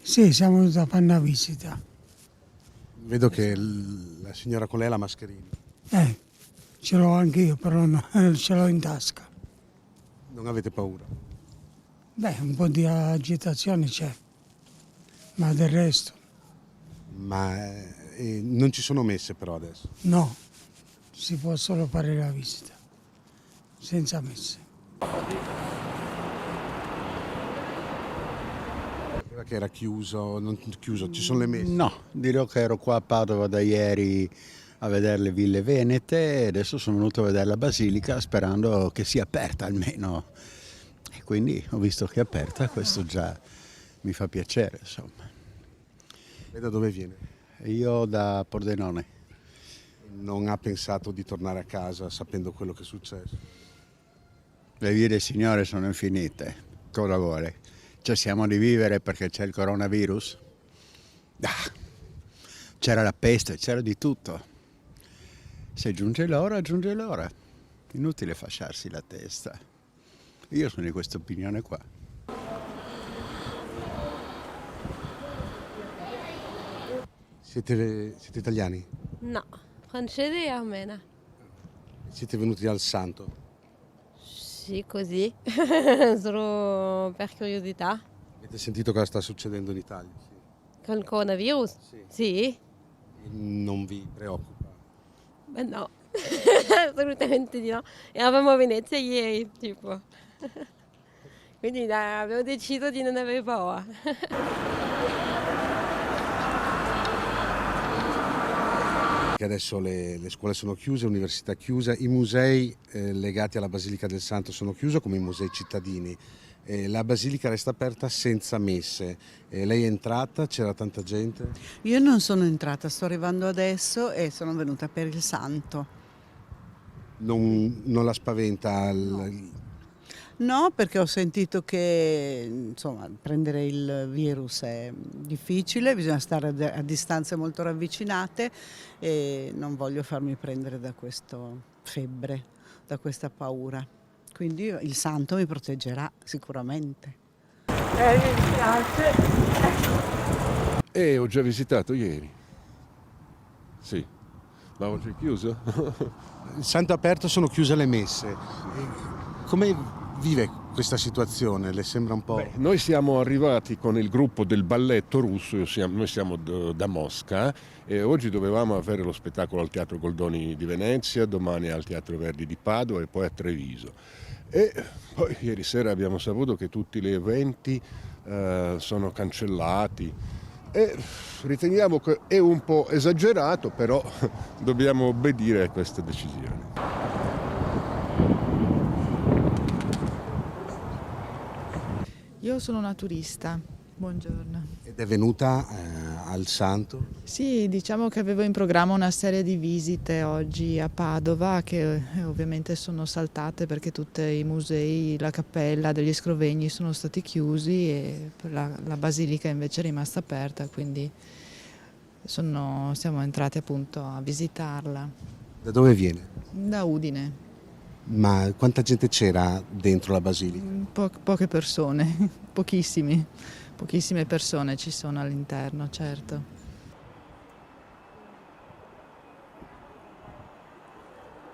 Sì, siamo venuti a fare una visita. Vedo che la signora con lei ha la mascherina. Ce l'ho anche io, però ce l'ho in tasca. Non avete paura? Beh, un po' di agitazione c'è, ma del resto Ma non ci sono messe però adesso. no, si può solo fare la visita, senza messe. Sapeva che era chiuso, non chiuso, ci sono le messe. No, dirò che ero qua a Padova da ieri a vedere le ville venete e adesso sono venuto a vedere la basilica sperando che sia aperta almeno. E quindi ho visto che è aperta, questo già mi fa piacere, insomma. E da dove viene? Io da Pordenone. Non ha pensato di tornare a casa sapendo quello che è successo? Le vie del Signore sono infinite, cosa vuole? Cerchiamo di vivere perché c'è il coronavirus? C'era la peste, c'era di tutto. Se giunge l'ora, giunge l'ora. Inutile fasciarsi la testa. Io sono di questa opinione qua. Siete italiani? No, francese e armena. Siete venuti al santo? Sì, così, solo per curiosità. Avete sentito cosa sta succedendo in Italia? Con il coronavirus? Sì. Sì? Non vi preoccupa? Beh no, assolutamente di no. Eravamo a Venezia ieri, tipo. Quindi dai, avevo deciso di non avere paura. Che adesso le scuole sono chiuse, l'università è chiusa, i musei legati alla Basilica del Santo sono chiusi come i musei cittadini. La Basilica resta aperta senza messe. Lei è entrata, c'era tanta gente? Io non sono entrata, sto arrivando adesso e sono venuta per il santo. Non la spaventa? No, perché ho sentito che insomma, prendere il virus è difficile, bisogna stare a distanze molto ravvicinate e non voglio farmi prendere da questa febbre, da questa paura. Quindi il santo mi proteggerà sicuramente. Mi piace. Ho già visitato ieri. Sì. Ma oggi è chiuso? Il santo è aperto, sono chiuse le messe. Come vive questa situazione? Le sembra un po'... Beh, noi siamo arrivati con il gruppo del balletto russo, noi siamo da Mosca e oggi dovevamo avere lo spettacolo al Teatro Goldoni di Venezia, domani al Teatro Verdi di Padova e poi a Treviso. E poi ieri sera abbiamo saputo che tutti gli eventi sono cancellati e riteniamo che è un po' esagerato, però dobbiamo obbedire a queste decisioni. Io sono una turista, buongiorno. Ed è venuta al santo? Sì, diciamo che avevo in programma una serie di visite oggi a Padova che ovviamente sono saltate perché tutti i musei, la cappella degli Scrovegni sono stati chiusi e la basilica invece è rimasta aperta, quindi siamo entrati appunto a visitarla. Da dove viene? Da Udine. Ma quanta gente c'era dentro la basilica? Poche persone, pochissime persone ci sono all'interno, certo.